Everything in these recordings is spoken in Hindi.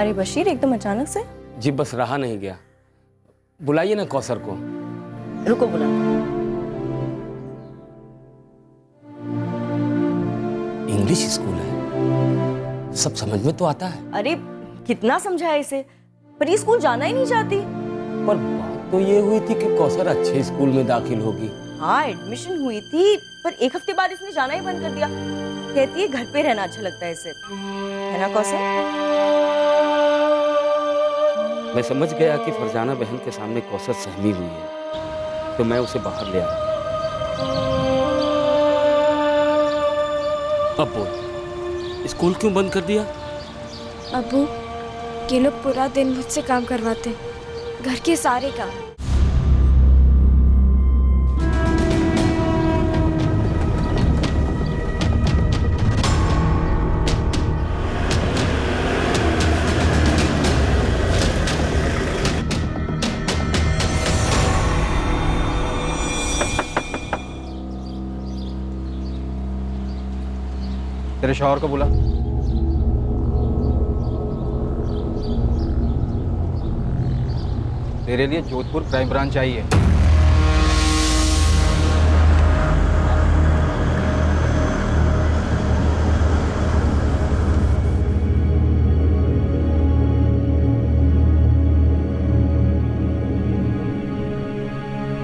अरे बशीर, एकदम अचानक से? जी बस रहा नहीं गया। बुलाइए ना कौसर को। रुको बुला। इंग्लिश स्कूल है, सब समझ में तो आता है। अरे कितना समझाया इसे, पर ये स्कूल जाना ही नहीं चाहती। पर बात तो ये हुई थी कि कौसर अच्छे स्कूल में दाखिल होगी। हाँ एडमिशन हुई थी, पर एक हफ्ते बाद इसने जाना ही बंद कर दिया। कहती है घर पे रहना अच्छा लगता है इसे, है ना कौसर? मैं समझ गया कि फरजाना बहन के सामने कौसर सहमी हुई है, तो मैं उसे बाहर ले आया। अब बोल, स्कूल क्यों बंद कर दिया? अबू, ये लोग पूरा दिन मुझसे काम करवाते हैं, घर के सारे काम। तेरे शौहर को बुला। तेरे लिए जोधपुर क्राइम ब्रांच आई है।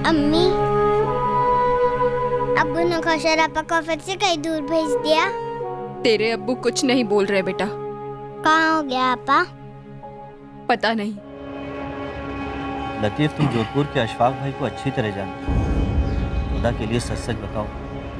अम्मी, अब्बू ने कौशल आपा को फिर से कहीं दूर भेज दिया। तेरे अब्बू कुछ नहीं बोल रहे बेटा। कहाँ हो गया आपा? पता नहीं। लतीफ, तुम जोधपुर के अशफाक भाई को अच्छी तरह जानते हो। खुदा के लिए सच सच बताओ,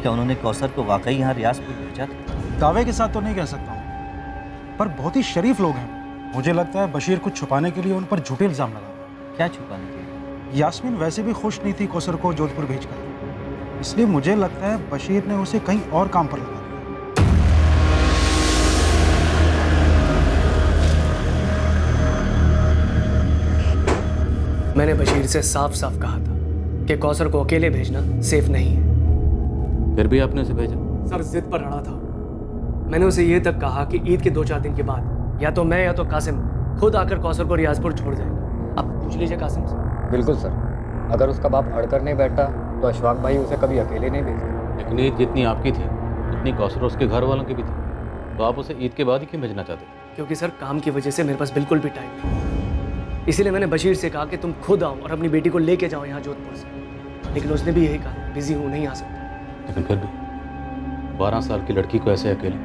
क्या उन्होंने कौसर को वाकई यहाँ रियासपुर भेजा था? दावे के साथ तो नहीं कह सकता हूँ, पर बहुत ही शरीफ लोग हैं। मुझे लगता है बशीर कुछ छुपाने के लिए उन पर झूठे इल्जाम लगा। क्या छुपाने के लिए? यास्मीन वैसे भी खुश नहीं थी कौसर को जोधपुर भेजकर, इसलिए मुझे लगता है बशीर ने उसे कहीं और काम पर लगा दिया। मैंने बशीर से साफ साफ कहा था कि कौसर को अकेले भेजना सेफ नहीं है। फिर भी आपने उसे भेजा? सर जिद पर अड़ा था। मैंने उसे ये तक कहा कि ईद के 2-4 दिन के बाद या तो मैं या तो कासिम खुद आकर कौसर को रियाजपुर छोड़ जाएंगे। अब पूछ लीजिए कासिम से। बिल्कुल सर, अगर उसका बाप अड़कर नहीं बैठा तो अशफाक भाई उसे कभी अकेले नहीं भेजते। लेकिन ईद जितनी आपकी थी उतनी कौसर उसके घर वालों की भी थी, तो आप उसे ईद के बाद ही क्यों भेजना चाहते? क्योंकि सर काम की वजह से मेरे पास बिल्कुल भी टाइम नहीं, इसीलिए मैंने बशीर से कहा कि तुम खुद आओ और अपनी बेटी को लेके जाओ यहाँ जोधपुर से, लेकिन उसने भी यही कहा बिजी हूँ, नहीं आ सकता। लेकिन फिर भी 12 साल की लड़की को ऐसे अकेले,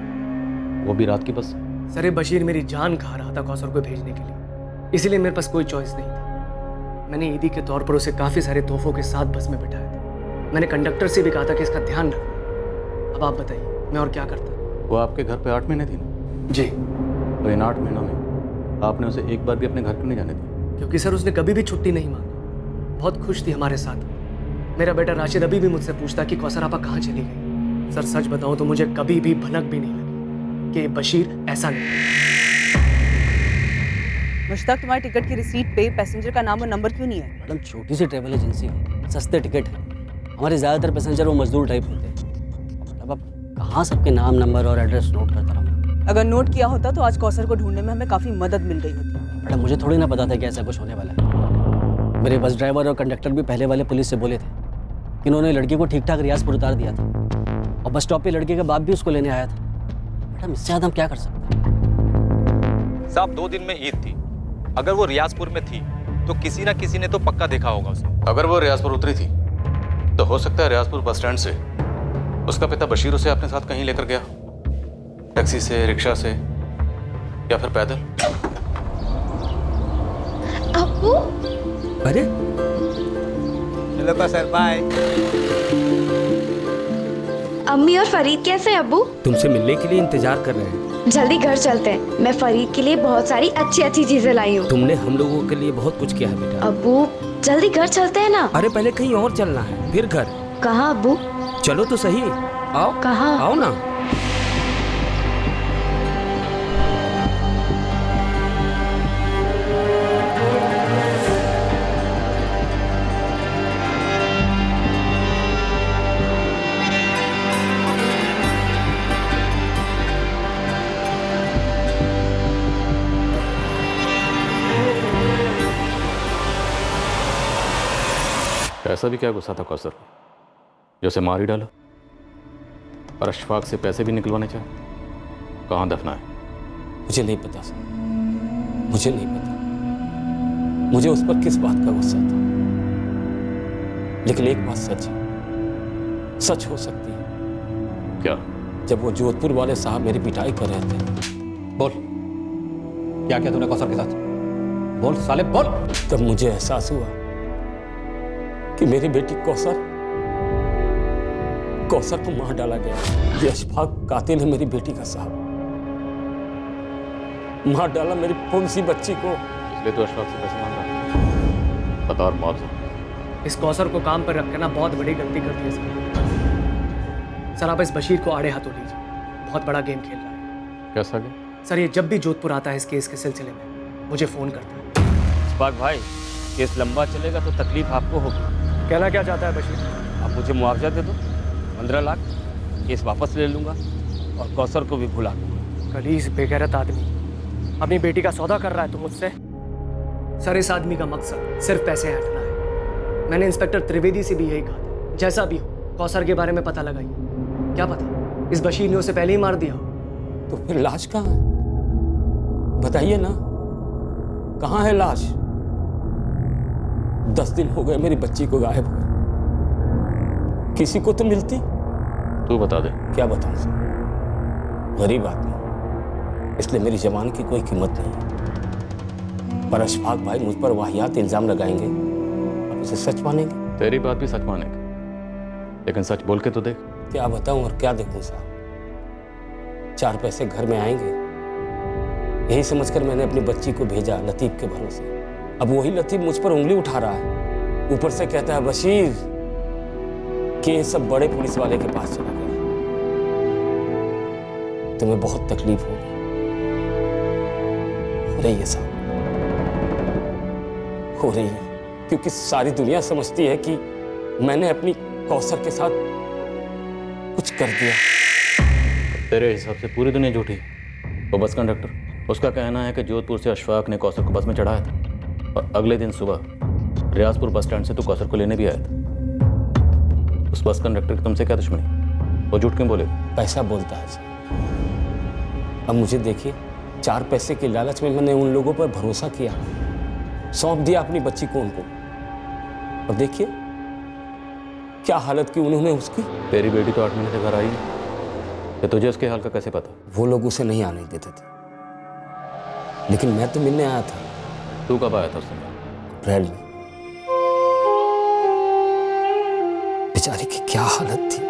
वो भी रात की बस। सर बशीर मेरी जान खा रहा था कौसर को भेजने के लिए, इसीलिए मेरे पास कोई चॉइस नहीं था। मैंने ईदी के तौर पर उसे काफ़ी सारे तोहफों के साथ बस में बिठाया था। मैंने कंडक्टर से भी कहा था कि इसका ध्यान रखना। अब आप बताइए मैं और क्या करता। वो आपके घर पे 8 महीने थी ना? जी। तो इन 8 महीनों में आपने उसे एक बार भी अपने घर क्यों नहीं जाने दिया? क्योंकि सर उसने कभी भी छुट्टी नहीं मांगी, बहुत खुश थी हमारे साथ। मेरा बेटा राशिद अभी भी मुझसे पूछता कि कौसर आपा कहाँ चली गई। सर सच बताऊं तो मुझे कभी भी भनक भी नहीं लगी कि बशीर ऐसा नहीं। मुश्ताक, तुम्हारी टिकट की रिसीट पे पैसेंजर का नाम और नंबर क्यों नहीं है? मैडम छोटी सी ट्रैवल एजेंसी है, सस्ते टिकट है। हमारे ज़्यादातर पैसेंजर वो मजदूर टाइप होते हैं। अब कहाँ सबके नाम नंबर और एड्रेस नोट करता रहूँ? अगर नोट किया होता तो आज कौसर को ढूंढने में हमें काफ़ी मदद मिल गई होती। मैडम मुझे थोड़ी ना पता था कि ऐसा कुछ होने वाला है। मेरे बस ड्राइवर और कंडक्टर भी पहले वाले पुलिस से बोले थे कि उन्होंने लड़की को ठीक ठाक रियासपुर उतार दिया था, और बस स्टॉप पे लड़के का बाप भी उसको लेने आया था। मैडम इससे ज़्यादा हम क्या कर सकते हैं? साहब 2 दिन में ईद थी, अगर वो रियासपुर में थी तो किसी ना किसी ने तो पक्का देखा होगा उसे। अगर वो रियासपुर उतरी थी तो हो सकता है रियासपुर बस स्टैंड से उसका पिता बशीर उसे अपने साथ कहीं लेकर गया, टैक्सी से, रिक्शा से, या फिर पैदल। अब्बू, अरे चलो कौसर, बाय। अम्मी और फरीद कैसे हैं अब्बू? तुमसे मिलने के लिए इंतजार कर रहे हैं। जल्दी घर चलते हैं, मैं फरीद के लिए बहुत सारी अच्छी अच्छी चीजें लाई हूँ। तुमने हम लोगों के लिए बहुत कुछ किया है बेटा। अब्बू जल्दी घर चलते हैं ना। अरे पहले कहीं और चलना है, फिर घर। कहाँ अब्बू? चलो तो सही, आओ। कहाँ? आओ ना। ऐसा भी क्या गुस्सा था कौसर को जो उसे मार ही डाला? और अशफाक से पैसे भी निकलवाने चाहे? कहाँ दफना है? मुझे नहीं पता सर, मुझे नहीं पता मुझे उस पर किस बात का गुस्सा था, लेकिन एक बात सच है, सच हो सकती है। क्या? जब वो जोधपुर वाले साहब मेरी पिटाई कर रहे थे। बोल, क्या किया तूने कौसर के साथ? बोल साले बोल। तब मुझे एहसास हुआ कि मेरी बेटी कौसर को मार डाला गया। ये अशफाक कातिल है मेरी बेटी का साहब, मार डाला मेरी कौन सी बच्ची को। इसलिए तो अशफाक से पैसे मांग रहा है, बता और मुआवजा। इस कौसर को काम पर रख के ना बहुत बड़ी गलती कर दी है सर। आप इस बशीर को आड़े हाथों लीजिए, बहुत बड़ा गेम खेल रहा है। कैसा गेम? सर ये जब भी जोधपुर आता है इस केस के सिलसिले में मुझे फ़ोन करता है। अशफाक भाई, केस लंबा चलेगा तो तकलीफ आपको होगी। कहना क्या चाहता है बशीर? आप मुझे मुआवजा दे दो, 15 लाख, केस वापस ले लूंगा और कौसर को भी भुला दूंगा। कलीस बेगैरत आदमी अपनी बेटी का सौदा कर रहा है तो मुझसे? सर इस आदमी का मकसद सिर्फ पैसे हटना है। मैंने इंस्पेक्टर त्रिवेदी से भी यही कहा था, जैसा भी हो कौसर के बारे में पता लगाइए। क्या पता इस बशीर ने उसे पहले ही मार दिया हो। तो फिर लाश कहाँ है? बताइए ना, कहाँ है लाश? 10 दिन हो गए मेरी बच्ची को गायब हुए, किसी को तो मिलती। तू बता दे। क्या बताऊं सर, गरीब आदमी, इसलिए मेरी जबान की कोई कीमत नहीं। पर अशफाक भाई मुझ पर वाहियात इल्जाम लगाएंगे, आप इसे सच मानेंगे? तेरी बात भी सच मानेगा, लेकिन सच बोल के तो देख। क्या बताऊं और क्या देखूं साहब, 4 पैसे घर में आएंगे यही समझकर मैंने अपनी बच्ची को भेजा लतीफ के भरोसे। अब वही लतीफ मुझ पर उंगली उठा रहा है, ऊपर से कहता है बशीर कि ये सब बड़े पुलिस वाले के पास चला गया। तुम्हें बहुत तकलीफ होगी, हो रही है साहब, हो रही है, क्योंकि सारी दुनिया समझती है कि मैंने अपनी कौसर के साथ कुछ कर दिया। तेरे हिसाब से पूरी दुनिया झूठी। वो बस कंडक्टर, उसका कहना है कि जोधपुर से अशफाक ने कौसर को बस में चढ़ाया था और अगले दिन सुबह रियाजपुर बस स्टैंड से तू कौसर को लेने भी आया था। उस बस कंडक्टर की तुमसे क्या दुश्मनी? वो झूठ क्यों बोले? पैसा बोलता है सर। अब मुझे देखिए, 4 पैसे के लालच में मैंने उन लोगों पर भरोसा किया, सौंप दिया अपनी बच्ची को उनको, और देखिए क्या हालत की उन्होंने उसकी। तेरी बेटी तो 8 महीने से घर आई है, तो तुझे उसके हाल का कैसे पता? वो लोग उसे नहीं आने देते थे, लेकिन मैं तो मिलने आया था। तू कब आया था उससे? अप्रैल में। बेचारी की क्या हालत थी,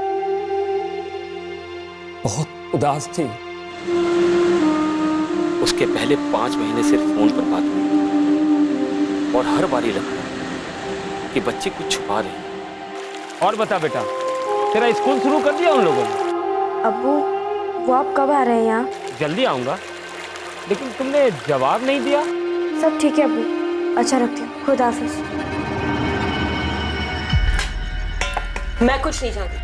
बहुत उदास थी। उसके पहले 5 महीने सिर्फ फोन पर बात हुई और हर बारी लगता है कि बच्ची कुछ छुपा रही। और बता बेटा, तेरा स्कूल शुरू कर दिया उन लोगों ने? अब्बू, वो आप कब आ रहे हैं यहाँ? जल्दी आऊंगा, लेकिन तुमने जवाब नहीं दिया। सब ठीक है अब्बू, अच्छा रखती हूँ, खुदा हाफिज। मैं कुछ नहीं जानती,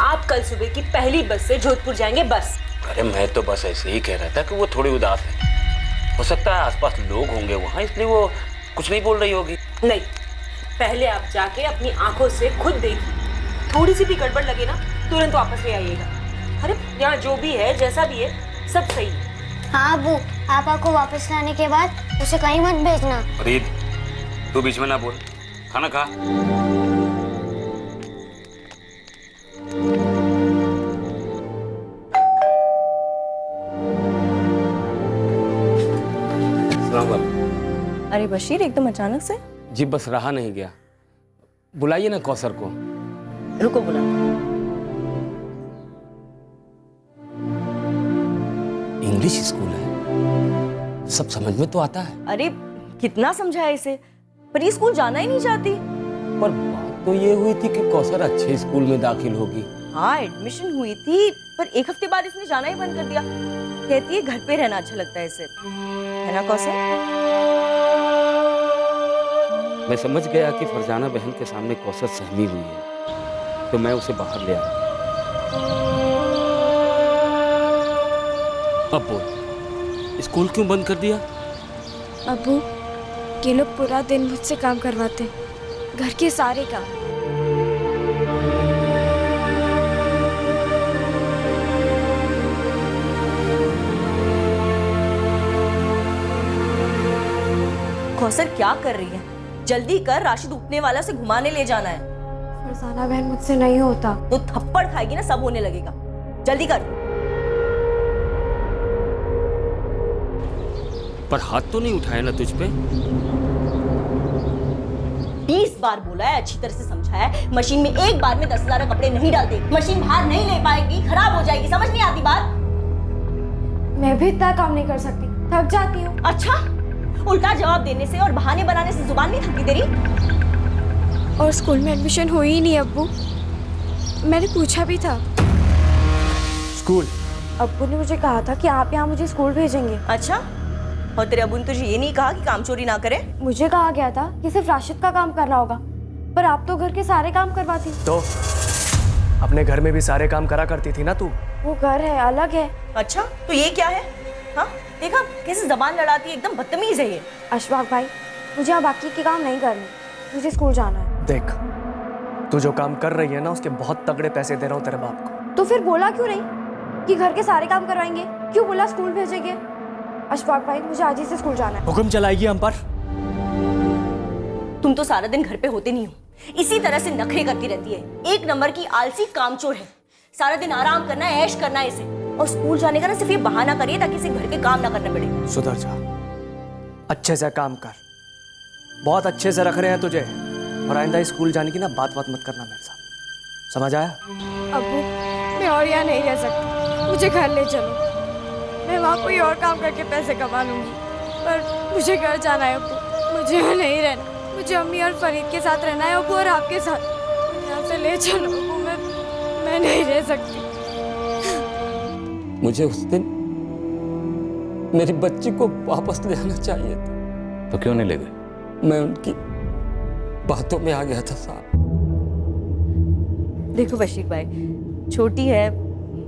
आप कल सुबह की पहली बस से जोधपुर जाएंगे बस। अरे मैं तो बस ऐसे ही कह रहा था कि वो थोड़ी उदास है, हो सकता है आसपास लोग होंगे वहाँ, इसलिए वो कुछ नहीं बोल रही होगी। नहीं, पहले आप जाके अपनी आंखों से खुद देखिए, थोड़ी सी भी गड़बड़ लगे ना तुरंत वापस ले आइएगा। अरे यहाँ जो भी है, जैसा भी है, सब सही है। हाँ अब्बू, पापा को वापस लाने के बाद उसे कहीं मत भेजना। फरीद, तू बीच में ना बोल, खाना खा। अरे बशीर, एकदम अचानक से? जी बस रहा नहीं गया, बुलाइए ना कौसर को। रुको बुला। इंग्लिश स्कूल है, सब समझ में तो आता है। अरे कितना समझाया इसे, पर ये स्कूल जाना ही नहीं चाहती। पर बात तो ये हुई थी कि कौसर अच्छे स्कूल में दाखिल होगी। हाँ एडमिशन हुई थी, पर 1 हफ्ते बाद इसने जाना ही बंद कर दिया। कहती है घर पे रहना अच्छा लगता है इसे, है ना कौसर? मैं समझ गया कि फरजाना बहन के सामने कौसर सहमी हुई है, तो मैं उसे बाहर ले आया। अब बोल, स्कूल क्यों बंद कर दिया? अब्बू, ये लोग पूरा दिन मुझसे काम करवाते, घर के सारे काम। कौसर क्या कर रही है? जल्दी कर, राशिद उठने वाला, से घुमाने ले जाना है। फरजाना बहन मुझसे नहीं होता। तो थप्पड़ खाएगी ना, सब होने लगेगा। जल्दी कर। पर हाथ तो नहीं उठाया ना तुझ पे? 20 बार बोला है, अच्छी तरह से समझाया है। मशीन में एक बार में 10,000 कपड़े नहीं डालते। मशीन बाहर नहीं ले पाएगी, खराब हो जाएगी। समझ नहीं आती बात? मैं भी इतना काम नहीं कर सकती, थक जाती हूँ। अच्छा, उल्टा जवाब देने से और बहाने बनाने से जुबान नहीं थकती तेरी? और स्कूल में एडमिशन हुई ही नहीं अब्बू। मैंने पूछा भी था। स्कूल? अब्बू ने मुझे कहा था कि आप यहाँ मुझे स्कूल भेजेंगे। अच्छा, और तेरे अब्बू ने तुझे ये नहीं कहा कि काम चोरी ना करे? मुझे कहा गया था कि सिर्फ राशिद का काम करना होगा, पर आप तो घर के सारे काम करवाती। तो अपने घर में भी सारे काम करा करती थी ना तू। वो घर है, अलग है। अच्छा, तो ये क्या है? हाँ, देखा कैसे जबान लड़ाती है, एकदम बदतमीज है ये। अशफाक भाई, मुझे यहाँ बाकी के काम नहीं करने, मुझे स्कूल जाना है। देख, तू जो काम कर रही है ना, उसके बहुत तगड़े पैसे दे रहा हूँ तेरे बाप को। तो फिर बोला क्यों नहीं कि घर के सारे काम करवाएंगे? क्यों बोला स्कूल भेजेंगे? अशफाक भाई, मुझे आज ही से स्कूल जाना है। हुक्म चलाएगी हम पर? तुम तो सारा दिन घर पे होते नहीं हो, इसी तरह से नखरे करती रहती है। एक नंबर की आलसी कामचोर है। सारा दिन आराम करना है, ऐश करना है इसे। और स्कूल जाने का ना सिर्फ ये बहाना करिए ताकि इसे घर के काम ना करने पड़े। सुधर जा, अच्छे से काम कर। बहुत अच्छे से रख रहे हैं तुझे, और आइंदा स्कूल जाने की ना बात मत करना मेरे साथ। समझ आया? अब्बू, मैं और यहाँ नहीं रह सकती, मुझे घर ले चलो। मैं वहाँ कोई और काम करके पैसे कमा लूंगी, पर मुझे घर जाना है अब्बू। मुझे यहाँ नहीं रहना, मुझे अम्मी और फरीद के साथ रहना है अब्बू, और आपके साथ। यहाँ से ले चलो अब्बू, मैं नहीं रह सकती। मुझे उस दिन मेरी बच्ची को वापस ले आना चाहिए था। तो क्यों नहीं ले गए? मैं उनकी बातों में आ गया था साहब। देखो बशीर भाई, छोटी है,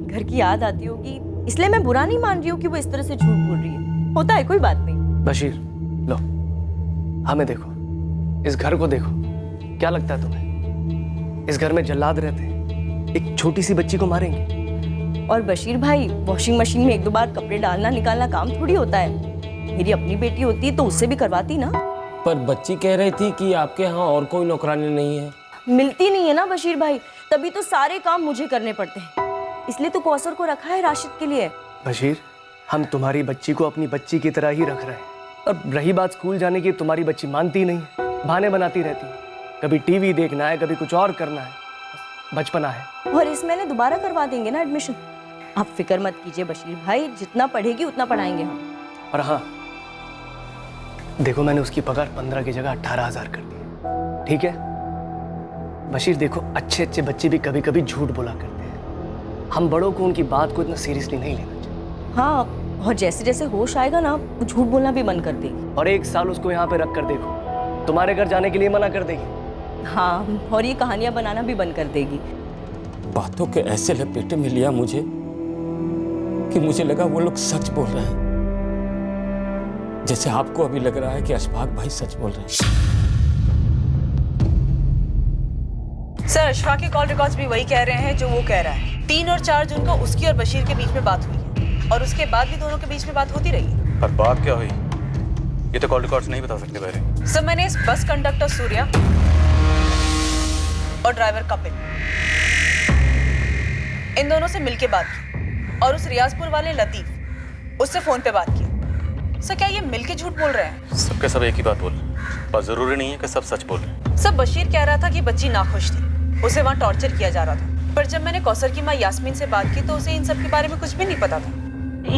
घर की याद आती होगी, इसलिए मैं बुरा नहीं मान रही हूँ कि वो इस तरह से झूठ बोल रही है। होता है, कोई बात नहीं। बशीर, लो, हमें देखो, इस घर को देखो। क्या लगता है तुम्हें इस घर में जल्लाद रहते हैं, एक छोटी सी बच्ची को मारेंगे? और बशीर भाई, वॉशिंग मशीन में 1-2 बार कपड़े डालना निकालना काम थोड़ी होता है। मेरी अपनी बेटी होती तो उससे भी करवाती ना। पर बच्ची कह रही थी कि आपके यहाँ और कोई नौकरानी नहीं है। मिलती नहीं है ना बशीर भाई, तभी तो सारे काम मुझे करने पड़ते हैं। इसलिए तो कौसर को रखा है राशिद के लिए। बशीर, हम तुम्हारी बच्ची को अपनी बच्ची की तरह ही रख रहे हैं। और रही बात स्कूल जाने की, तुम्हारी बच्ची मानती नहीं, बहाने बनाती रहती है। कभी टीवी देखना है, कभी कुछ और करना है। बचपना है। और इस महीने दोबारा करवा देंगे ना एडमिशन। आप फिक्र मत कीजिए बशीर भाई, जितना पढ़ेगी उतना पढ़ाएंगे हम। और हाँ, देखो, मैंने उसकी पगार 15 की जगह 18,000 कर दी। ठीक है बशीर, देखो, अच्छे अच्छे बच्चे भी कभी कभी झूठ बोला करते हैं। हम बड़ों को उनकी बात को इतना सीरियसली नहीं लेना चाहिए। हाँ, और जैसे जैसे होश आएगा ना, वो झूठ बोलना भी बंद कर देगी। और 1 साल उसको यहाँ पे रख कर देखो, तुम्हारे घर जाने के लिए मना कर देगी। हाँ, और ये कहानियां बनाना भी बंद कर देगी। बातों के ऐसे लपेटे में लिया मुझे कि मुझे लगा वो लोग सच बोल रहे हैं, जैसे आपको अभी लग रहा है कि अशफाक भाई सच बोल रहे हैं। सर, अशफाक के कॉल रिकॉर्ड्स भी वही कह रहे हैं जो वो कह रहा है। 3 और 4 जून को उसकी और बशीर के बीच में बात हुई है, और उसके बाद भी दोनों के बीच में बात होती रही है। पर बात क्या हुई ये तो कॉल रिकॉर्ड्स नहीं बता सकते बहरे। सर, मैंने इस बस कंडक्टर सूर्या और ड्राइवर कपिल, इन दोनों से मिलके बात की, और उस रियाजपुर वाले लतीफ, उससे फोन पे बात की। सर, क्या ये मिलके झूठ बोल रहे हैं? सबके सब एक ही बात बोल रहे हैं, पर जरूरी नहीं है कि सब सच बोल रहे हैं। सर, बशीर कह रहा था कि बच्ची नाखुश थी, उसे वहाँ टॉर्चर किया जा रहा था। पर जब मैंने कौसर की माँ यास्मीन से बात की तो उसे इन सब के बारे में कुछ भी नहीं पता था।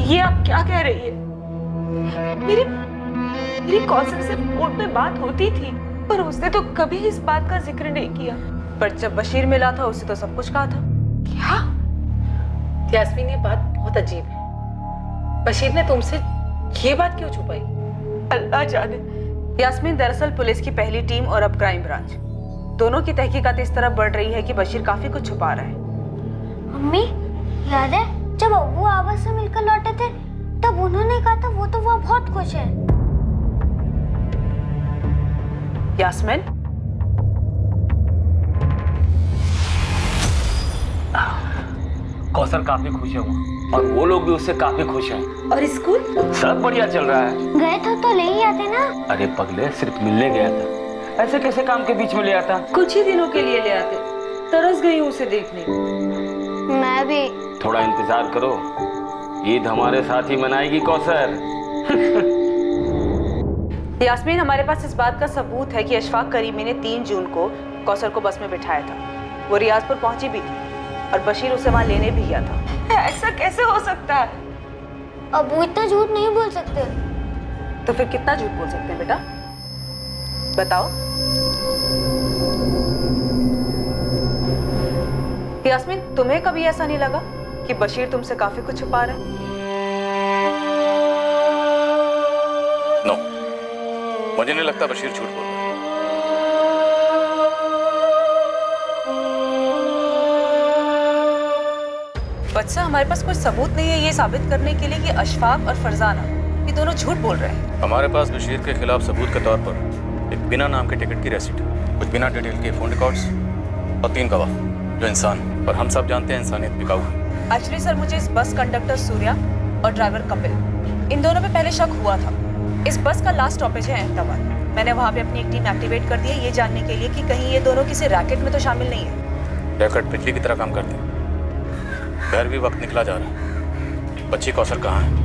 ये आप क्या कह रही है? मेरी कौसर से फोन पे बात होती थी, पर उसने तो कभी इस बात का जिक्र नहीं किया। पर जब बशीर मिला था उसे तो सब कुछ कहा था। क्या? यास्मीन, ये बात बहुत अजीब है। बशीर ने तुमसे ये बात क्यों छुपाई? अल्लाह जाने। यास्मीन दरअसल पुलिस की पहली टीम और अब क्राइम ब्रांच, दोनों की तहकीकात इस तरह बढ़ रही है कि बशीर काफी कुछ छुपा रहा है। मम्मी, याद है जब अब्बू आवाज से मिलकर लौटे थे, तब उन्होंने कहा था वो तो वहाँ बहुत खुश है। यास्मीन, कौसर काफी खुश है वहाँ, और वो लोग भी उससे काफी खुश हैं। और स्कूल सब बढ़िया चल रहा है। गए तो ले ही आते ना। अरे पगले, सिर्फ मिलने गया था, ऐसे कैसे काम के बीच में ले आता? कुछ ही दिनों के लिए ले आते। तरस गई हूँ उसे देखने। मैं भी। थोड़ा इंतजार करो, ईद हमारे साथ ही मनाएगी कौसर। यास्मीन, हमारे पास इस बात का सबूत है कि अशफाक करीमी ने 3 जून को कौसर को बस में बिठाया था। वो रियाजपुर पहुंची भी थी और बशीर उसे वहां लेने भी गया था। ऐसा कैसे हो सकता है? अब वो इतना झूठ नहीं बोल सकते। तो फिर कितना झूठ बोल सकते हैं बेटा, बताओ। यास्मीन, तुम्हें कभी ऐसा नहीं लगा कि बशीर तुमसे काफी कुछ छुपा रहा है? नो, मुझे नहीं लगता बशीर झूठ बोल रहा है। बच्चा, हमारे पास कोई सबूत नहीं है ये साबित करने के लिए कि अशफाक और फरजाना ये दोनों झूठ बोल रहे हैं। हमारे पास बशीर के खिलाफ सबूत के तौर पर एक बिना नाम के टिकट की रसीद, कुछ बिना डिटेल के फोन रिकॉर्ड्स और 3 गवाह जो इंसान, और हम सब जानते हैं इंसानियत बिकाऊ है। एक्चुअली सर, मुझे इस बस कंडक्टर सूर्या और ड्राइवर कपिल, इन दोनों पे पहले शक हुआ था। इस बस का लास्ट स्टॉपेज है अहमदाबाद। मैंने वहाँ पे अपनी एक टीम एक्टिवेट कर दी है ये जानने के लिए कि कहीं ये दोनों किसी रैकेट में तो शामिल नहीं है। रैकेट बिजली की तरह काम करते हैं। घर भी वक्त निकला जा रहा है। बच्ची कौसर कहाँ है?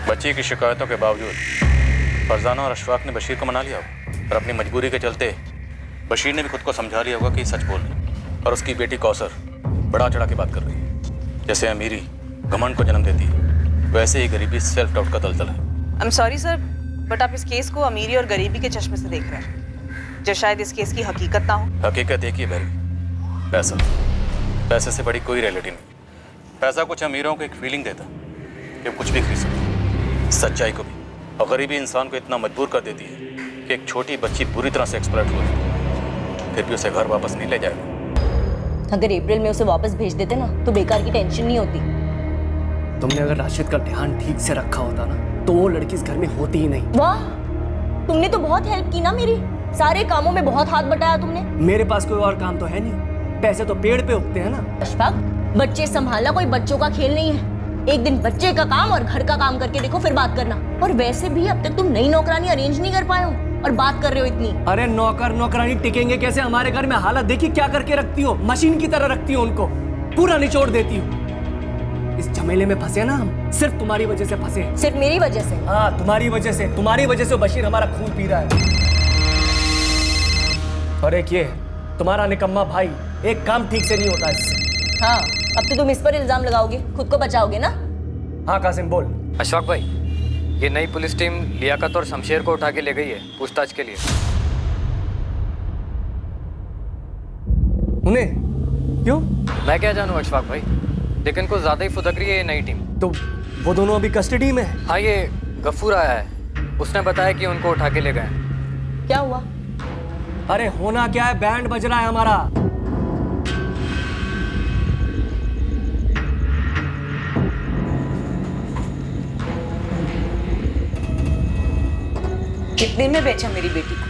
बच्ची की शिकायतों के बावजूद फरजाना और अशफाक ने बशीर को मना लिया होगा, और अपनी मजबूरी के चलते बशीर ने भी खुद को समझा लिया होगा कि सच बोल रही है, और उसकी बेटी कौसर बड़ा चढ़ा के बात कर रही है। जैसे अमीरी घमंड को जन्म देती है, वैसे ही गरीबी सेल्फ डाउट का दलदल है। I am sorry sir, but आप इस केस को अमीरी और गरीबी के चश्मे से देख रहे हैं, जो शायद इस केस की हकीकत ना हो। हकीकत एक ही है, पैसा। पैसे से बड़ी कोई रियलिटी नहीं। पैसा कुछ अमीरों को एक फीलिंग देता कि वो कुछ भी खरीद सकते, सच्चाई को भी, और गरीबी इंसान को इतना मजबूर कर देती है कि एक छोटी बच्ची बुरी तरह से एक्सप्लॉइट हो जाती, फिर भी उसे घर वापस नहीं ले जाएगा। अगर अप्रैल में उसे वापस भेज देते ना तो बेकार की टेंशन नहीं होती। तुमने अगर राशिद का ध्यान ठीक से रखा होता ना तो वो लड़की इस घर में होती ही नहीं। वाह, तुमने तो बहुत हेल्प की ना मेरी, सारे कामों में बहुत हाथ बटाया तुमने। मेरे पास कोई और काम तो है नहीं, पैसे तो पेड़ पे उगते हैं ना। अशफाक, बच्चे संभालना कोई बच्चों का खेल नहीं है। एक दिन बच्चे का काम और घर का काम करके देखो, फिर बात करना। और वैसे भी अब तक तुम नई नौकरानी अरेंज नहीं कर पाए हो और बात कर रहे हो इतनी। अरे नौकर नौकरानी टिकेंगे कैसे? हमारे घर में हालत देखी क्या करके रखती हो, मशीन की तरह रखती हो उनको, पूरा निचोड़ देती हो। इस झमेले में फंसे ना हम, सिर्फ तुम्हारी वजह से फंसे। सिर्फ मेरी वजह से? हाँ, तुम्हारी वजह से। तुम्हारी वजह से बशीर हमारा खून पी रहा है। और एक ये तुम्हारा निकम्मा भाई, एक काम ठीक से नहीं होता इससे। हाँ, अब तो तुम इस पर इल्जाम लगाओगे, खुद को बचाओगे ना? हाँ कासिम बोल। अशफाक भाई, ये नई पुलिस टीम लियाकत और शमशेर को उठा के ले गई है पूछताछ के लिए। उन्हें क्यों? मैं क्या जानूं अशफाक भाई, लेकिन कुछ ज्यादा ही फुदक रही है ये नई टीम। तो वो दोनों अभी कस्टडी में है? हाँ, ये गफूर आया है, उसने बताया कि उनको उठा के ले गए। क्या हुआ? अरे होना क्या है, बैंड बज रहा है हमारा। कितने में बेचा मेरी बेटी को?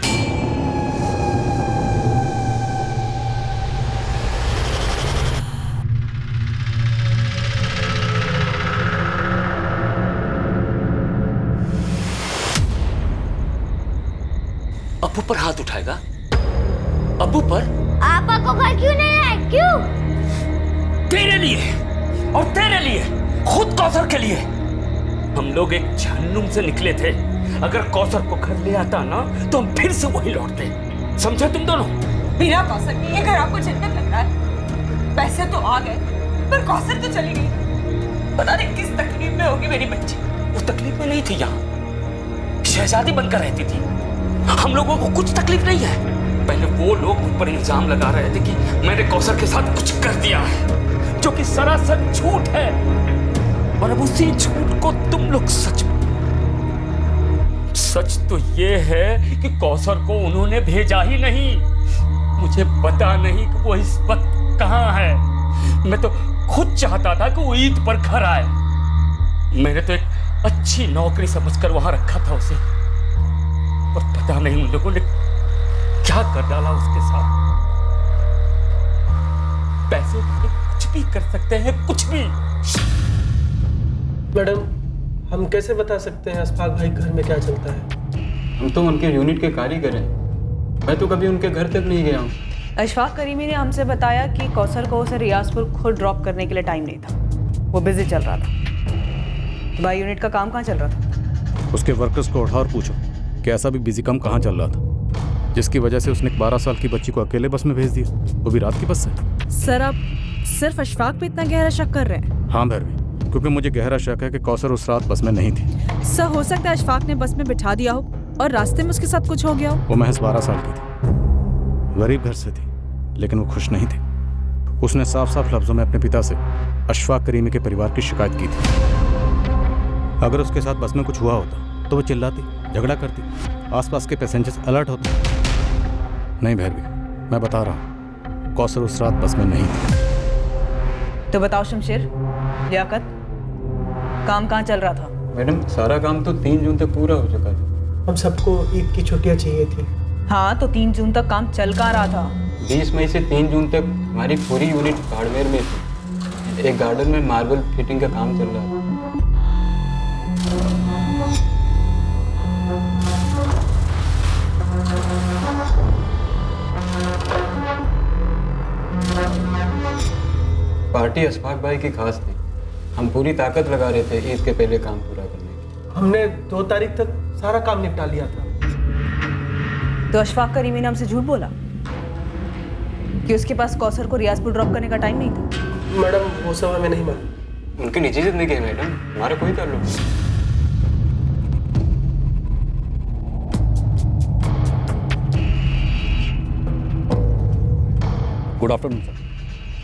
अब्बू पर हाथ उठाएगा? अब्बू पर? आपा को घर क्यों नहीं आए? क्यों? तेरे लिए और तेरे लिए, खुद कौसर के लिए। हम लोग एक जहन्नुम से निकले थे। अगर कौसर को घर ले आता ना तो हम फिर से वही लौटते। समझे तुम दोनों? बिना कौसर के ये घर आपको जन्नत लग रहा है? पैसे तो आ गए पर कौसर तो चली गई। पता नहीं किस तकलीफ में होगी मेरी बच्ची। वो तकलीफ में नहीं थी, यहाँ शहजादी बनकर रहती थी। हम लोगों को कुछ तकलीफ नहीं है। पहले वो लोग मुझ पर इल्जाम लगा रहे थे कि मैंने कौसर के साथ कुछ कर दिया है, जो कि सरासर झूठ है। और अब उसी झूठ को तुम लोग सच। सच तो ये है कि कौसर को उन्होंने भेजा ही नहीं। मुझे पता नहीं कि वो इस वक्त कहाँ है। मैं तो खुद चाहता था कि वो ईद पर घर आए। मैंने तो एक अच्छी नौकरी समझकर वहां रखा था उसे, और पता नहीं उन लोगों ने क्या कर डाला उसके साथ। पैसे कुछ भी कर सकते हैं, कुछ भी। मैडम, हम कैसे बता सकते हैं अशफाक भाई घर में क्या चलता है? हम तो उनके यूनिट के कारीगर हैं। मैं तो कभी उनके घर तक नहीं गया हूँ। अशफाक करीमी ने हमसे बताया कि कौसर को उसे रियाजपुर खुद ड्रॉप करने के लिए टाइम नहीं था, वो बिजी चल रहा था। भाई यूनिट का काम कहाँ चल रहा था? उसके वर्कर्स को उठा और पूछो कि ऐसा भी बिजी कम कहाँ चल रहा था, जिसकी वजह से उसने एक 12 साल की बच्ची को अकेले बस में भेज दिया, वो भी रात की बस से। सर, आप सिर्फ अशफाक पे इतना गहरा शक कर रहे हैं? हाँ भैरवी, क्योंकि मुझे गहरा शक है कि कौसर उस रात बस में नहीं थी। सर, हो सकता है अशफाक ने बस में बिठा दिया हो और रास्ते में उसके साथ कुछ हो गया हो। वो महज 12 साल की थी, गरीब घर से थी, लेकिन वो खुश नहीं थी। उसने साफ साफ लफ्जों में अपने पिता से अशफाक करीमी के परिवार की शिकायत की थी। अगर उसके साथ बस में कुछ हुआ होता तो वो चिल्लाती, झगड़ा करती, आसपास के पैसेंजर्स अलर्ट होते। नहीं भैरवी, मैं बता रहा हूँ, कौसर उस रात बस में नहीं थी। तो बताओ शमशेर, लियाकत, काम कहाँ चल रहा था? मैडम, सारा काम तो 3 जून तक पूरा हो चुका था। हम सबको ईद की छुट्टियां चाहिए थी। हाँ, तो 3 जून तक काम चल कहाँ रहा था? 20 मई से 3 जून तक हमारी पूरी यूनिट बाड़मेर में थी। एक गार्डन में मार्बल फिटिंग का काम चल रहा था। पार्टी अशफाक भाई की खास थी। हम पूरी ताकत लगा रहे थे ईद के पहले काम पूरा करने की। हमने 2 तारीख तक सारा काम निपटा लिया था। तो अशफाक करीमी ने हमसे झूठ बोला कि उसके पास कौसर को रियाजपुर ड्रॉप करने का टाइम नहीं था? मैडम, वो सब हमें नहीं मालूम। उनकी निजी जिंदगी है मैडम, हमारा कोई ताल्लुक नहीं। Good afternoon sir.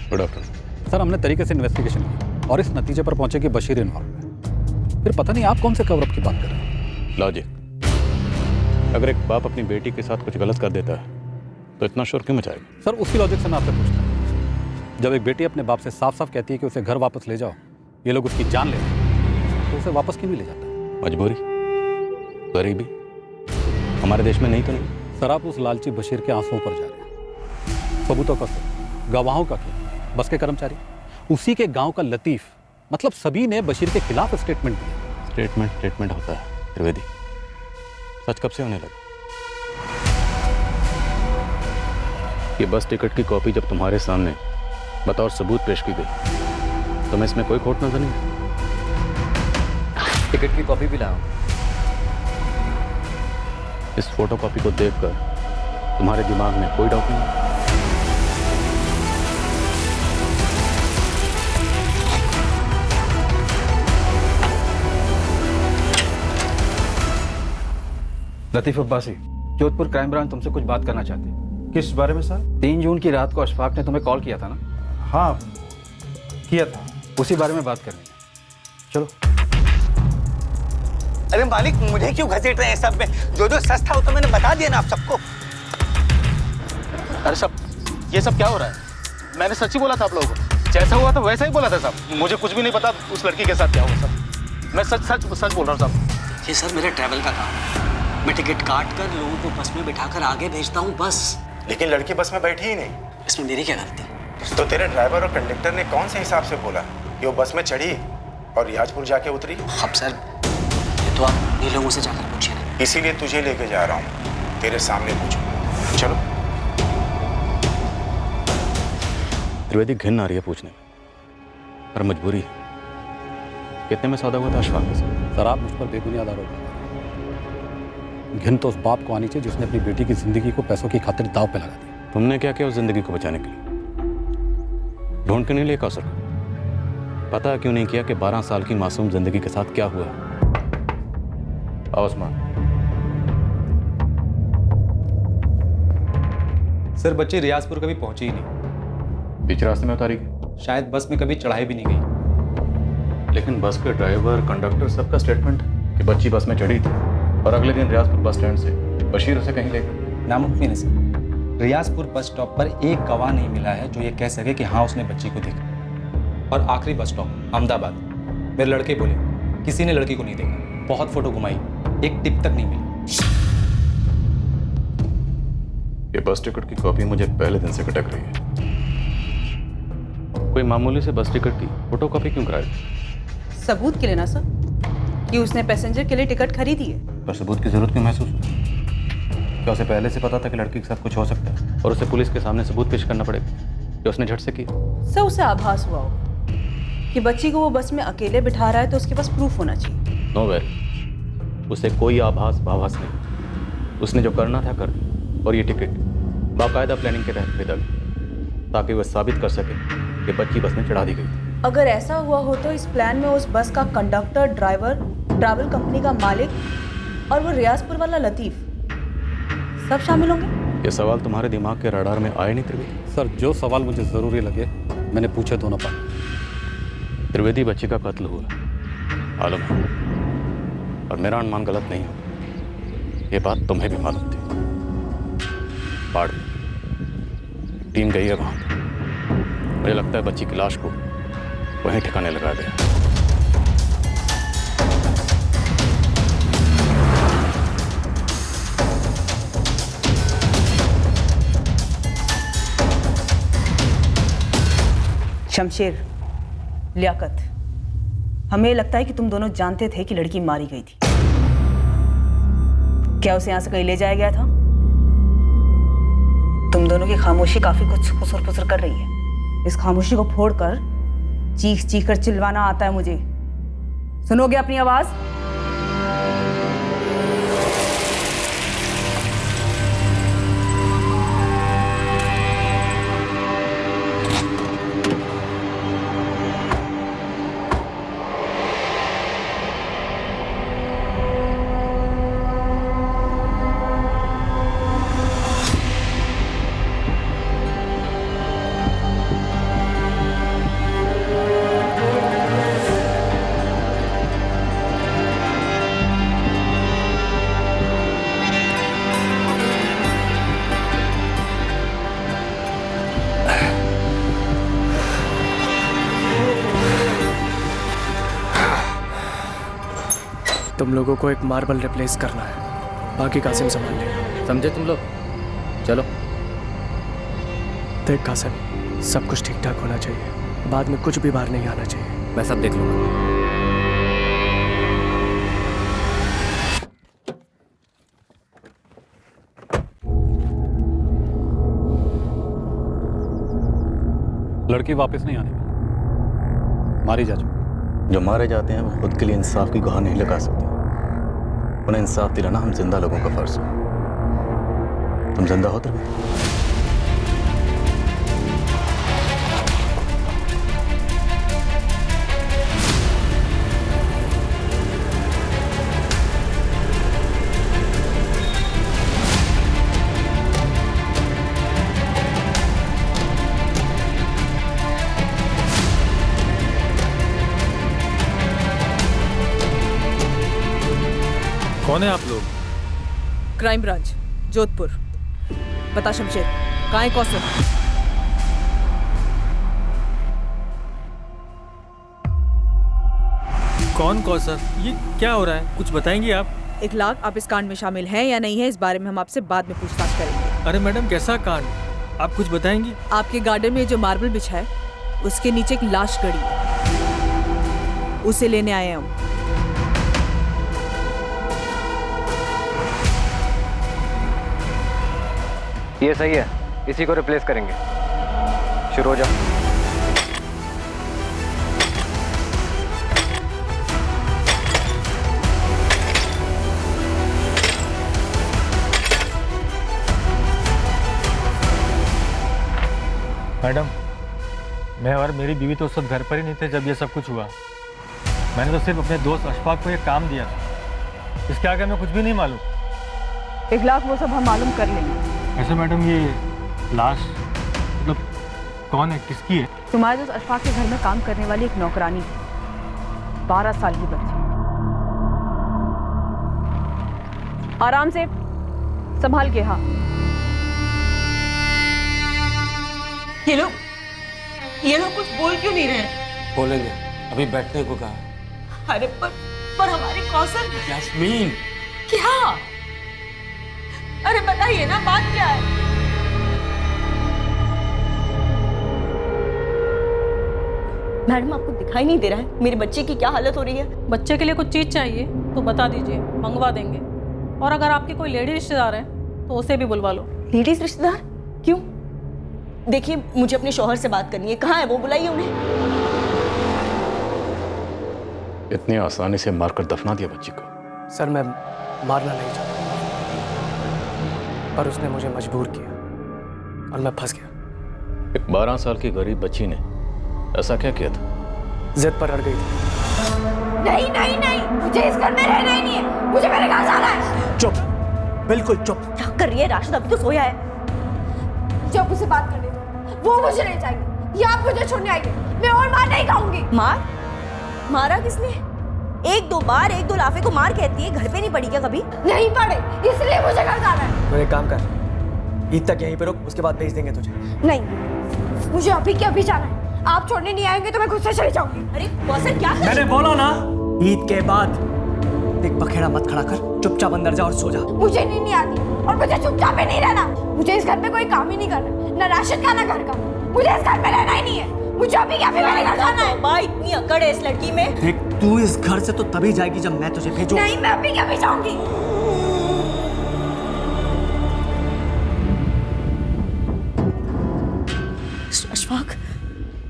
Good afternoon sir, हमने तरीके से इन्वेस्टिगेशन की और इस नतीजे पर पहुंचे कि बशीर इन्वॉल्व है। फिर पता नहीं आप कौन से कवरअप की बात कर रहे हैं। लॉजिक, अगर एक बाप अपनी बेटी के साथ कुछ गलत कर देता है तो इतना शोर क्यों मचाएगा? सर, उसी लॉजिक से मैं आपसे पूछता हूँ, जब एक बेटी अपने बाप से साफ साफ कहती है कि उसे घर वापस ले जाओ, ये लोग उसकी जान ले लें, तो उसे वापस क्यों नहीं ले जाता? मजबूरी, गरीबी, हमारे देश में नहीं तो नहीं। सर, आप उस लालची बशीर के आंसुओं पर जा रहे हैं। सबूतों का सर, गवाहों का क्या? बस के कर्मचारी, उसी के गांव का लतीफ, मतलब सभी ने बशीर के खिलाफ स्टेटमेंट दिया। स्टेटमेंट होता है त्रिवेदी, सच कब से होने लगा? ये बस टिकट की कॉपी जब तुम्हारे सामने बतौर सबूत पेश की गई तो मैं इसमें कोई खोट नजर नहीं। टिकट की कॉपी भी लाओ। इस फोटो कॉपी को देखकर तुम्हारे दिमाग में कोई डाउट नहीं? लतीफ अब्बासी, जोधपुर क्राइम ब्रांच तुमसे कुछ बात करना चाहती है। किस बारे में सर? 3 जून की रात को अशफाक ने तुम्हें कॉल किया था ना? हाँ, किया था। उसी बारे में बात करनी है। चलो। अरे मालिक, मुझे क्यों घसीट रहे हैं सब में? जो जो सच था वो तो मैंने बता दिया ना आप सबको। अरे सब, ये सब क्या हो रहा है? मैंने सच ही बोला था आप लोगों को, जैसा हुआ था वैसा ही बोला था साहब। मुझे कुछ भी नहीं पता उस लड़की के साथ क्या हुआ साहब। मैं सच बोल रहा हूँ साहब। ये सर मेरे ट्रैवल का काम है। मैं टिकट काट कर लोगों को बस में बिठाकर आगे भेजता हूँ, बस। लेकिन लड़की बस में बैठी ही नहीं। इसमें मेरी क्या गलती? तो तेरे ड्राइवर और कंडक्टर ने कौन से हिसाब से बोला कि वो बस में चढ़ी और रियाजपुर जाके उतरी? अब सर, ये तो आप ये लोगों से जाकर पूछिए ना। इसीलिए तुझे लेके जा रहा हूँ, तेरे सामने पूछूंगा। चलो। त्रिवेदी, घिन आ रही है पूछने में, पर मजबूरी है। कितने में सौदा हुआ था अशफाक के साथ? सर, आप मुझ पर बेबुनियाद आरोप लगा रहे हैं। घिन तो उस बाप को आनी चाहिए जिसने अपनी बेटी की जिंदगी को पैसों की खातिर दांव पे लगा दी। तुमने क्या किया उस जिंदगी को बचाने के लिए? ढूंढ के नहीं लिया कौसर को? पता क्यों नहीं किया कि 12 साल की मासूम जिंदगी के साथ क्या हुआ? आओ उस्मान। सर, बच्ची रियाजपुर कभी पहुंची ही नहीं। बीच रास्ते में उतारी गई? शायद बस में कभी चढ़ाई भी नहीं गई। लेकिन बस के ड्राइवर, कंडक्टर सबका स्टेटमेंट है कि बच्ची बस में चढ़ी थी और अगले दिन रियाजपुर बस स्टैंड से बशीर उसे कहीं ले गया। नामुमकिन है सर। रियाजपुर बस स्टॉप पर एक गवाह नहीं मिला है जो ये कह सके कि हाँ उसने बच्ची को देखा। और आखिरी बस स्टॉप अहमदाबाद, मेरे लड़के बोले किसी ने लड़की को नहीं देखा, बहुत फोटो घुमाई, एक टिप तक नहीं मिली। ये बस टिकट की कॉपी मुझे पहले दिन से खटक रही है। कोई मामूली से बस टिकट की फोटो कॉपी क्यों कराए? सबूत के लिए ना सर, कि उसने पैसेंजर के लिए टिकट खरीदी है। पर सबूत की जरूरत क्यों महसूस हुई? क्या उसे पहले से पता था कि लड़की के साथ कुछ हो सकता है और उसे पुलिस के सामने सबूत पेश करना पड़ेगा कि उसने झट से किया? सर उसे आभास हुआ होगा कि बच्ची को वो बस में अकेले बिठा रहा है, तो उसके पास प्रूफ होना चाहिए। नो वेरी, उसे कोई आभास नहीं। उसने जो करना था कर दिया, और ये टिकट बाकायदा प्लानिंग के तहत खरीदा गया ताकि वह साबित कर सके कि बच्ची बस में चढ़ा दी गई थी। अगर ऐसा हुआ हो तो इस प्लान में उस बस का कंडक्टर, ड्राइवर, ट्रैवल कंपनी का मालिक और वो रियाजपुर वाला लतीफ सब शामिल होंगे। ये सवाल तुम्हारे दिमाग के रडार में आए नहीं त्रिवेदी? सर, जो सवाल मुझे ज़रूरी लगे मैंने पूछे दोनों पर। त्रिवेदी बच्ची का कत्ल हुआ मालूम है, और मेरा अनुमान गलत नहीं हो, ये बात तुम्हें भी मालूम थी। बाढ़ टीम गई है वहाँ पर। मुझे लगता है बच्ची की लाश को वहीं ठिकाने लगा दिया। शमशेर, लियाकत, हमें लगता है कि तुम दोनों जानते थे कि लड़की मारी गई थी। क्या उसे यहां से कहीं ले जाया गया था? तुम दोनों की खामोशी काफी कुछ खुसर फुसर कर रही है। इस खामोशी को फोड़कर चीख चीख कर चिल्लाना आता है मुझे। सुनोगे अपनी आवाज? तुम लोगों को एक मार्बल रिप्लेस करना है, बाकी कासिम संभाल लेगा। समझे तुम लोग? चलो। देख कासिम, सब कुछ ठीक ठाक होना चाहिए, बाद में कुछ भी बाहर नहीं आना चाहिए। मैं सब देख लूंगा। लड़की वापस नहीं आने वाली, मारी जा चुकी। जो मारे जाते हैं वो खुद के लिए इंसाफ की गुहार नहीं लगा सकते। उन्हें इंसाफ दिलाना हम जिंदा लोगों का फर्ज है। तुम जिंदा हो त्रिवेदी? कौन है आप लोग? Crime branch, Jodhpur. बता शमशेर, कहाँ है कौसर? कौन कौसर? ये क्या हो रहा है, कुछ बताएंगी आप? इखलाक, आप इस कांड में शामिल हैं या नहीं है, इस बारे में हम आपसे बाद में पूछताछ करेंगे। अरे मैडम, कैसा कांड? आप कुछ बताएंगी? आपके गार्डन में जो मार्बल बिछा है उसके नीचे एक लाश गड़ी है, उसे लेने आए हम। ये सही है, इसी को रिप्लेस करेंगे। शुरू हो जाओ। मैडम, मैं और मेरी बीवी तो उस वक्त घर पर ही नहीं थे जब ये सब कुछ हुआ। मैंने तो सिर्फ अपने दोस्त अशफाक को ये काम दिया था, इसके आगे हमें कुछ भी नहीं मालूम। इखलाक, वो सब हम मालूम कर लेंगे। ऐसे मैडम, ये लाश मतलब कौन है, किसकी है? तुम्हारे दोस्त अशफाक के घर में काम करने वाली एक नौकरानी, 12 साल की बच्ची। आराम से संभाल के। हाँ, ये लोग कुछ बोल क्यों नहीं रहे? बोलेंगे, अभी बैठने को कहा। अरे पर पर हमारे कौसर। यास्मीन, क्या? अरे बताइए ना, बात क्या है? मैडम, आपको दिखाई नहीं दे रहा है मेरे बच्चे की क्या हालत हो रही है? बच्चे के लिए कुछ चीज चाहिए तो बता दीजिए, मंगवा देंगे। और अगर आपके कोई लेडी रिश्तेदार है तो उसे भी बुलवा लो। लेडीज रिश्तेदार? क्यों? देखिए, मुझे अपने शौहर से बात करनी है। कहाँ है वो? बुलाइए उन्हें। इतनी आसानी से मारकर दफना दिया बच्ची को? सर, मैं मारना नहीं चाहता, पर उसने मुझे मजबूर किया और मैं फंस गया। एक 12 साल की गरीब बच्ची ने ऐसा क्या किया था? जिद पर अड़ गई थी। नहीं नहीं नहीं, मुझे इस घर में रहना ही नहीं है, मुझे मेरे घर जाना है। चुप, बिल्कुल चुप। क्या कर रही है राशिद? अभी तो सोया है। मुझे अब उसे बात करने दो, वो मुझे नहीं चाहिए। या आप मुझे छोड़ने आएंगे, मैं और मार नहीं खाऊंगी। मार? मारा किसने? एक दो बार, एक दो लाफे को मार कहती है, घर पे नहीं पड़ी क्या कभी? नहीं पड़े, इसलिए मुझे घर जाना है। तो एक काम कर, ईद तक यहीं पे रुक, उसके बाद भेज देंगे तुझे। नहीं, मुझे अभी के अभी जाना है। आप छोड़ने नहीं आएंगे तो मैं खुद से चली जाऊंगी। अरे कौसर, क्या कर? मैंने बोला ना, ईद के बाद एक बखेड़ा मत खड़ा कर, चुपचाप अंदर जा और सो जा। मुझे नींद नहीं आती और मुझे चुपचाप भी नहीं रहना। मुझे इस घर में कोई काम ही नहीं करना, ना राशिद का ना घर का। मुझे इस घर में रहना ही नहीं है। मुझे अभी क्या मेरे घर जाना है। बाई, इतनी अकड़ है इस लड़की में। देख, तू इस घर से तो तभी जाएगी जब मैं तुझे भेजूं। नहीं, मैं अभी क्या भी जाऊंगी। अशफाक,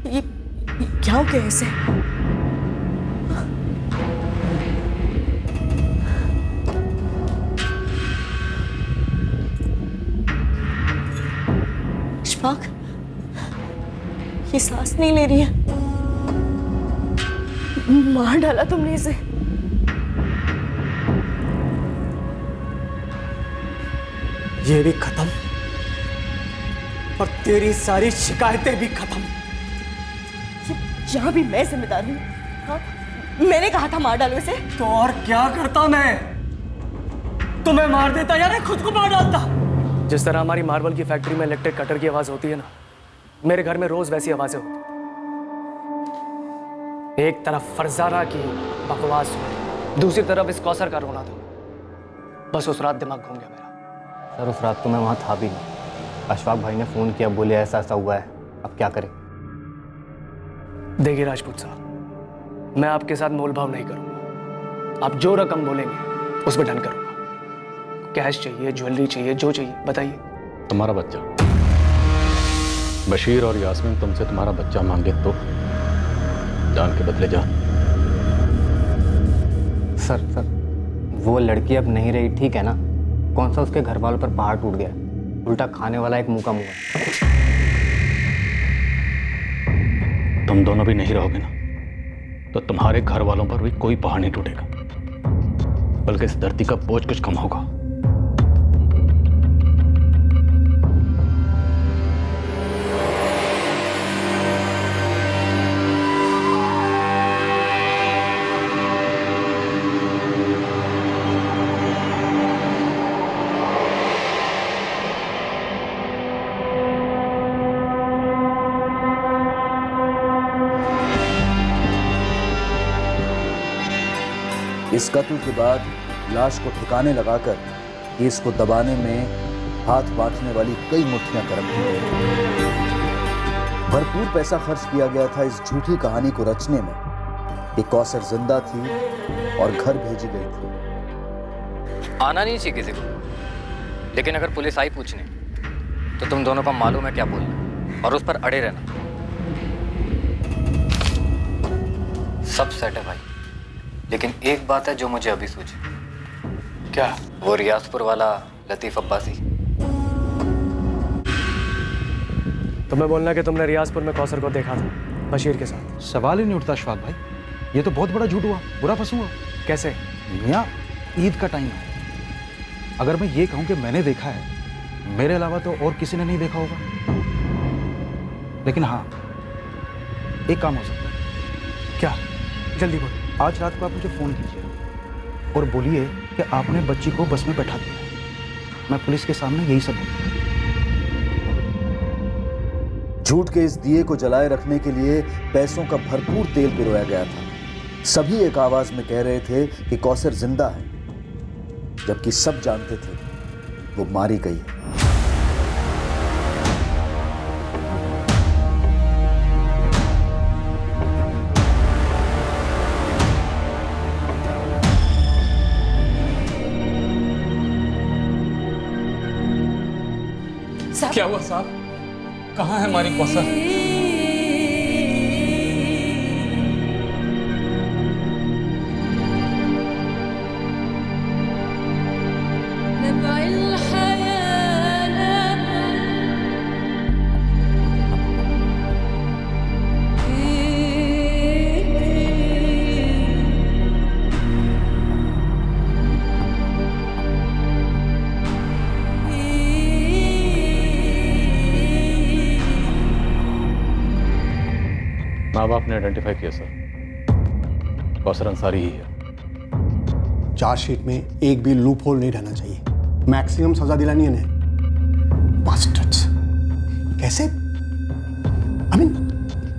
ये क्या हो गया इसे? अशफाक, ये सांस नहीं ले रही है। मार डाला तुमने इसे। ये भी खत्म और तेरी सारी शिकायतें भी खत्म। यहाँ भी मैं जिम्मेदार हूँ। हाँ? मैंने कहा था मार डालो इसे। तो और क्या करता मैं? तुम्हें मार देता या मैं खुद को मार डालता? जिस तरह हमारी मार्बल की फैक्ट्री में इलेक्ट्रिक कटर की आवाज होती है ना, मेरे घर में रोज वैसी आवाजें होती। एक तरफ फरजाना की बकवास हो, दूसरी तरफ इस कौसर का रोना था। बस उस रात दिमाग घूम गया मेरा। सर, उस रात तो मैं वहाँ था भी नहीं। अशफाक भाई ने फ़ोन किया, बोले ऐसा ऐसा हुआ है, अब क्या करें? देखिए राजपूत साहब, मैं आपके साथ मोलभाव नहीं करूंगा। आप जो रकम बोलेंगे उस पर डन करूंगा। कैश चाहिए, ज्वेलरी चाहिए, जो चाहिए बताइए। तुम्हारा बच्चा बशीर और यास्मीन तुमसे तुम्हारा बच्चा मांगे तो जान के बदले जान। सर, वो लड़की अब नहीं रही, ठीक है ना? कौन सा उसके घर वालों पर पहाड़ टूट गया, उल्टा खाने वाला एक मुंह का मुंह है। तुम दोनों भी नहीं रहोगे ना, तो तुम्हारे घर वालों पर भी कोई पहाड़ नहीं टूटेगा, बल्कि इस धरती का बोझ कुछ कम होगा। इस कत्ल के बाद लाश को ठिकाने लगाकर केस को दबाने में हाथ बांटने वाली कई मुट्ठियां कर्म की गई। भरपूर पैसा खर्च किया गया था इस झूठी कहानी को रचने में कि कौसर जिंदा थी और घर भेजी गई थी। आना नहीं चाहिए किसी को, लेकिन अगर पुलिस आई पूछने तो तुम दोनों को मालूम है क्या बोलना और उस पर अड़े रहना। सब सेट है भाई, लेकिन एक बात है जो मुझे अभी सूझी। क्या? वो रियासपुर वाला लतीफ अब्बासी। तुम्हें बोलना कि तुमने रियासपुर में कौसर को देखा था बशीर के साथ। सवाल ही नहीं उठता अशफाक भाई, ये तो बहुत बड़ा झूठ हुआ, बुरा फंसूंगा। कैसे? मियाँ, ईद का टाइम है। अगर मैं ये कहूँ कि मैंने देखा है, मेरे अलावा तो और किसी ने नहीं देखा होगा। लेकिन हाँ, एक काम हो सकता है। क्या? जल्दी बोल। आज रात को आप मुझे फ़ोन कीजिए और बोलिए कि आपने बच्ची को बस में बैठा दिया। मैं पुलिस के सामने यही सब बोलूँगा। झूठ के इस दिए को जलाए रखने के लिए पैसों का भरपूर तेल पिरोया गया था। सभी एक आवाज में कह रहे थे कि कौसर जिंदा है, जबकि सब जानते थे वो मारी गई है। क्या हुआ साहब? कहाँ है हमारी कौसर? माँ बाप ने आइडेंटिफाई किया सर, कौसर अंसारी ही है। चार्जशीट में एक भी लूप होल नहीं रहना चाहिए, मैक्सिमम सजा दिलानी है इन्हें। बास्टर्ड्स, कैसे? आई मीन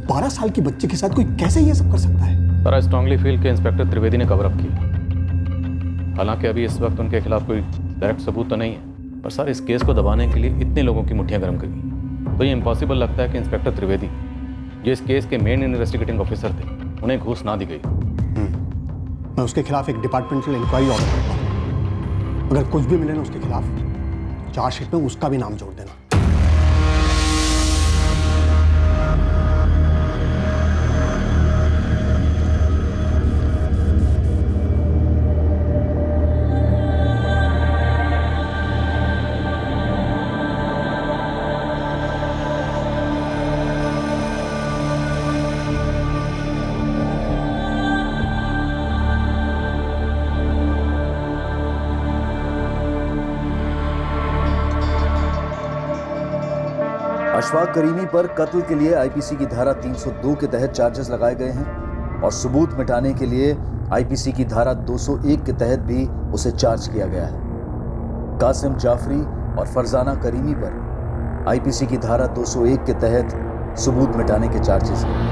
12 साल की बच्चे के साथ कोई कैसे ये सब कर सकता है? पर आई स्ट्रांगली फील कि इंस्पेक्टर त्रिवेदी ने कवर अप किया। हालांकि अभी इस वक्त उनके खिलाफ कोई डायरेक्ट सबूत तो नहीं है, पर सर इस केस को दबाने के लिए इतने लोगों की मुट्ठियां गर्म करी, तो ये इम्पॉसिबल लगता है कि इंस्पेक्टर त्रिवेदी, जो इस केस के मेन इन्वेस्टिगेटिंग ऑफिसर थे, उन्हें घूस ना दी गई। मैं उसके खिलाफ एक डिपार्टमेंटल इंक्वायरी ऑर्डर करता हूँ। अगर कुछ भी मिले ना उसके खिलाफ, चार्जशीट में उसका भी नाम जोड़ देना। अशफाक करीमी पर कत्ल के लिए आईपीसी की धारा 302 के तहत चार्जेस लगाए गए हैं और सबूत मिटाने के लिए आईपीसी की धारा 201 के तहत भी उसे चार्ज किया गया है। कासिम जाफरी और फरजाना करीमी पर आईपीसी की धारा 201 के तहत सबूत मिटाने के चार्जेस हैं।